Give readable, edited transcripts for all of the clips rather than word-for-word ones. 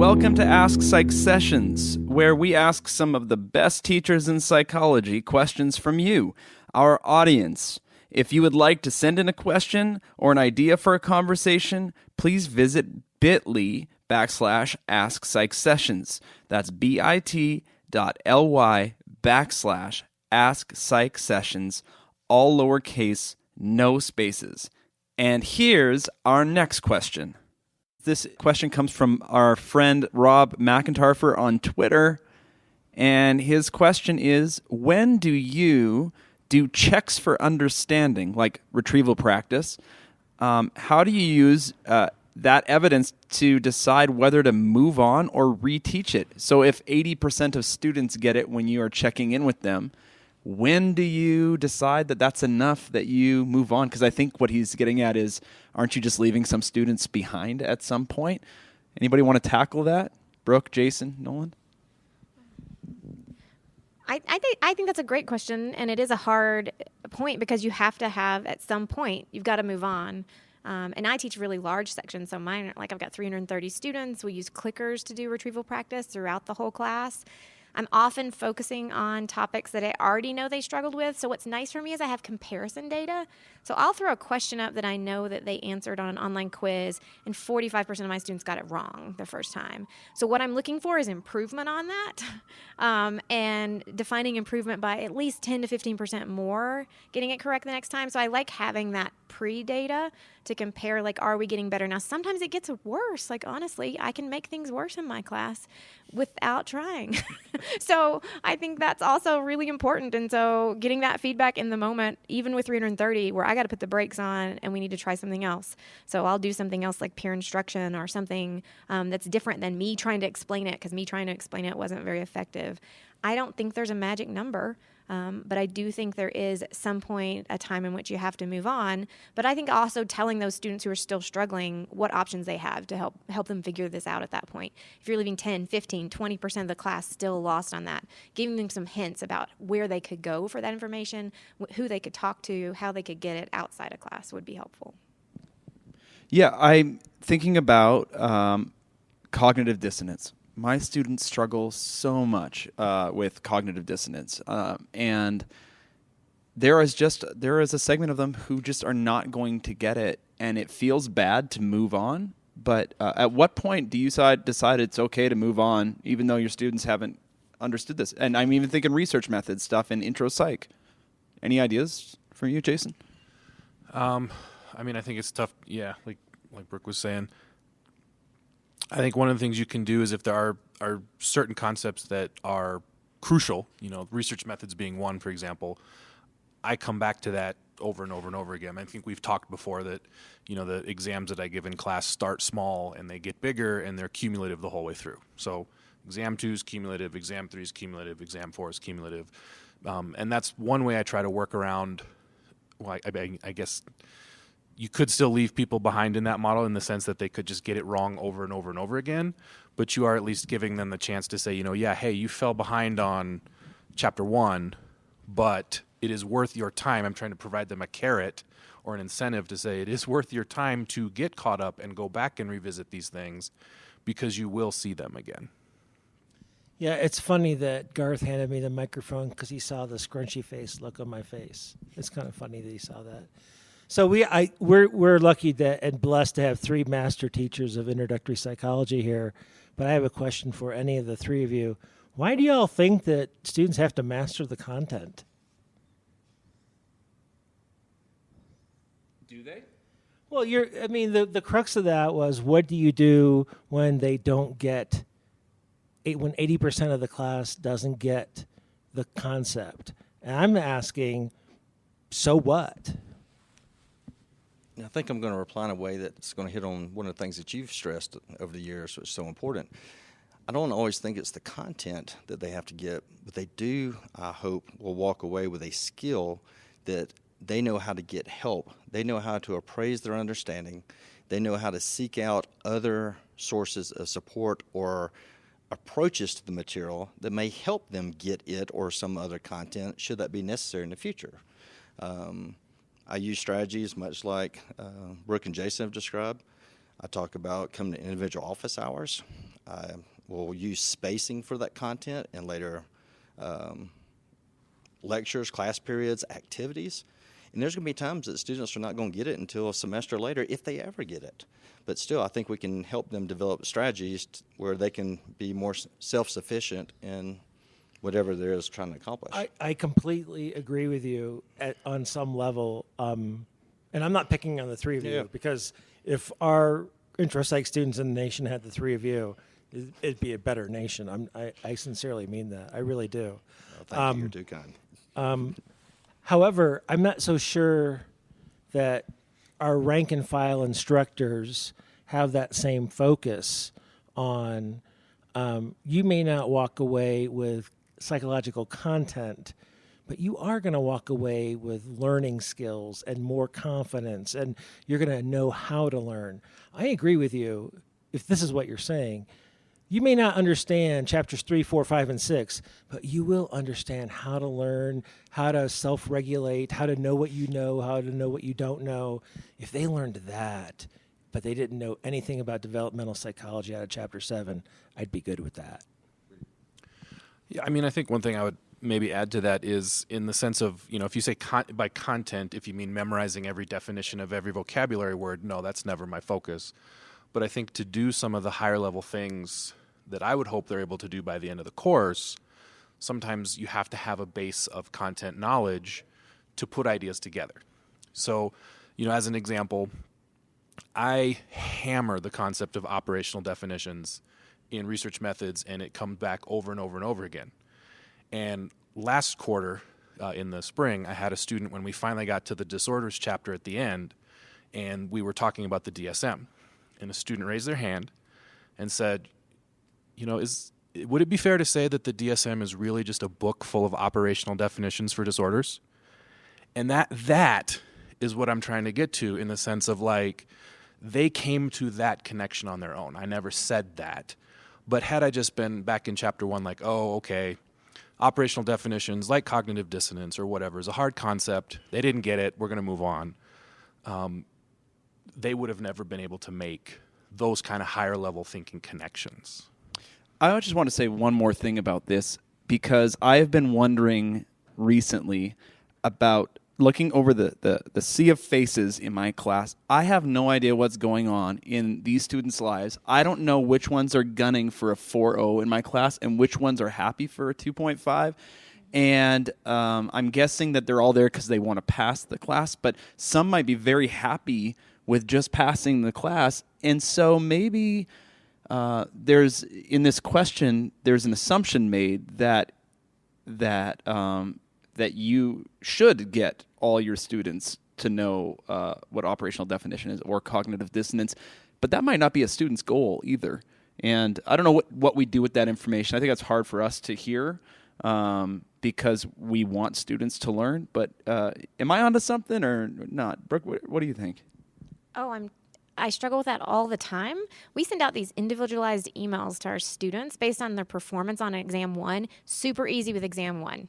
Welcome to AskPsychSessions, where we ask some of the best teachers in psychology questions from you, our audience. If you would like to send in a question or an idea for a conversation, please visit bit.ly/AskPsychSessions. That's bit.ly/AskPsychSessions, all lowercase, no spaces. And here's our next question. This question comes from our friend Rob McIntyre on Twitter, and his question is, when do you do checks for understanding, like retrieval practice? How do you use that evidence to decide whether to move on or reteach it? So if 80% of students get it when you are checking in with them, when do you decide that that's enough that you move on? Because I think what he's getting at is, aren't you just leaving some students behind at some point? Anybody want to tackle that? Brooke, Jason, Nolan? I think that's a great question, and it is a hard point because you have to have, at some point, you've got to move on. And I teach really large sections, so mine, like I've got 330 students. We use clickers to do retrieval practice throughout the whole class. I'm often focusing on topics that I already know they struggled with. So what's nice for me is I have comparison data. So I'll throw a question up that I know that they answered on an online quiz, and 45% of my students got it wrong the first time. So what I'm looking for is improvement on that, and defining improvement by at least 10 to 15% more, getting it correct the next time. So I like having that pre-data to compare, like, are we getting better? Now, sometimes it gets worse. Like, honestly, I can make things worse in my class without trying. So I think that's also really important. And so getting that feedback in the moment, even with 330, where I got to put the brakes on and we need to try something else. So I'll do something else like peer instruction or something that's different than me trying to explain it, because me trying to explain it wasn't very effective. I don't think there's a magic number. But I do think there is at some point a time in which you have to move on. But I think also telling those students who are still struggling what options they have to help them figure this out at that point. If you're leaving 10, 15, 20% of the class still lost on that, giving them some hints about where they could go for that information, who they could talk to, how they could get it outside of class would be helpful. Yeah, I'm thinking about cognitive dissonance. My students struggle so much with cognitive dissonance, and there is a segment of them who just are not going to get it, and it feels bad to move on. But at what point do you decide it's okay to move on, even though your students haven't understood this? And I'm even thinking research methods stuff and intro psych. Any ideas from you, Jason? I mean, I think it's tough. Yeah, like Brooke was saying. I think one of the things you can do is, if there are certain concepts that are crucial, research methods being one, for example, I come back to that over and over and over again. I think we've talked before that, the exams that I give in class start small and they get bigger and they're cumulative the whole way through. So exam 2 is cumulative, exam 3 is cumulative, exam 4 is cumulative. And that's one way I try to work around, well, I guess you could still leave people behind in that model, in the sense that they could just get it wrong over and over and over again, but you are at least giving them the chance to say, hey, you fell behind on chapter 1, but it is worth your time. I'm trying to provide them a carrot or an incentive to say it is worth your time to get caught up and go back and revisit these things, because you will see them again. Yeah, it's funny that Garth handed me the microphone because he saw the scrunchy face look on my face. It's kind of funny that he saw that. So we're lucky and blessed to have 3 master teachers of introductory psychology here. But I have a question for any of the 3 of you. Why do y'all think that students have to master the content? Do they? Well, the crux of that was, what do you do when they don't get, when 80% of the class doesn't get the concept? And I'm asking, so what? I think I'm going to reply in a way that's going to hit on one of the things that you've stressed over the years, which is so important. I don't always think it's the content that they have to get, but they do, I hope, will walk away with a skill that they know how to get help. They know how to appraise their understanding. They know how to seek out other sources of support or approaches to the material that may help them get it or some other content, should that be necessary in the future. I use strategies much like Brooke and Jason have described. I talk about coming to individual office hours. I will use spacing for that content and later lectures, class periods, activities. And there's going to be times that students are not going to get it until a semester later, if they ever get it. But still, I think we can help them develop strategies where they can be more self-sufficient in whatever there is trying to accomplish. I completely agree with you on some level. And I'm not picking on the three of you, because if our intro psych students in the nation had the three of you, it'd be a better nation. I sincerely mean that. I really do. Well, thank you. You're too kind. However, I'm not so sure that our rank and file instructors have that same focus on, you may not walk away with psychological content, but you are going to walk away with learning skills and more confidence, and you're going to know how to learn. I agree with you if this is what you're saying. You may not understand chapters 3, 4, 5, and 6, but you will understand how to learn, how to self-regulate, how to know what you know, how to know what you don't know. If they learned that, but they didn't know anything about developmental psychology out of chapter 7, I'd be good with that. Yeah, I mean, I think one thing I would maybe add to that is in the sense of, if you say by content, if you mean memorizing every definition of every vocabulary word, no, that's never my focus. But I think to do some of the higher level things that I would hope they're able to do by the end of the course, sometimes you have to have a base of content knowledge to put ideas together. So, as an example, I hammer the concept of operational definitions in research methods, and it comes back over and over and over again. And last quarter, in the spring, I had a student, when we finally got to the disorders chapter at the end, and we were talking about the DSM. And a student raised their hand and said, would it be fair to say that the DSM is really just a book full of operational definitions for disorders? And that is what I'm trying to get to, in the sense of, like, they came to that connection on their own. I never said that. But had I just been back in chapter 1, like, oh, okay, operational definitions like cognitive dissonance or whatever is a hard concept. They didn't get it. We're going to move on. They would have never been able to make those kind of higher level thinking connections. I just want to say one more thing about this, because I have been wondering recently about looking over the sea of faces in my class. I have no idea what's going on in these students' lives. I don't know which ones are gunning for a 4.0 in my class and which ones are happy for a 2.5. And I'm guessing that they're all there because they want to pass the class, but some might be very happy with just passing the class. And so maybe in this question, there's an assumption made that you should get all your students to know what operational definition is or cognitive dissonance, but that might not be a student's goal either. And I don't know what we do with that information. I think that's hard for us to hear because we want students to learn. But am I onto something or not? Brooke, what do you think? Oh, I struggle with that all the time. We send out these individualized emails to our students based on their performance on exam 1. Super easy with exam 1.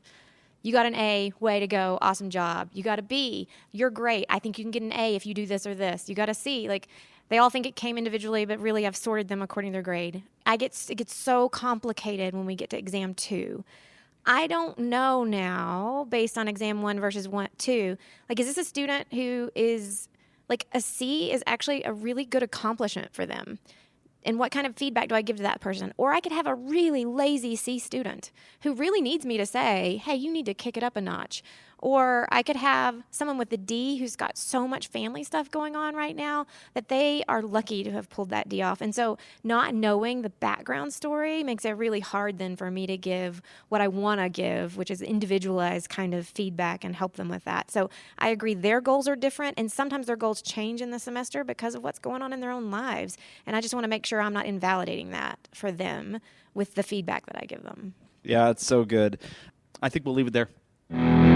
You got an A, way to go, awesome job. You got a B, you're great. I think you can get an A if you do this or this. You got a C. Like, they all think it came individually, but really I've sorted them according to their grade. It gets so complicated when we get to exam 2. I don't know now, based on exam 1 versus 2, like, is this a student who is, like, a C is actually a really good accomplishment for them? And what kind of feedback do I give to that person? Or I could have a really lazy C student who really needs me to say, hey, you need to kick it up a notch. Or I could have someone with a D who's got so much family stuff going on right now that they are lucky to have pulled that D off. And so not knowing the background story makes it really hard then for me to give what I want to give, which is individualized kind of feedback and help them with that. So I agree their goals are different, and sometimes their goals change in the semester because of what's going on in their own lives. And I just want to make sure I'm not invalidating that for them with the feedback that I give them. Yeah, it's so good. I think we'll leave it there.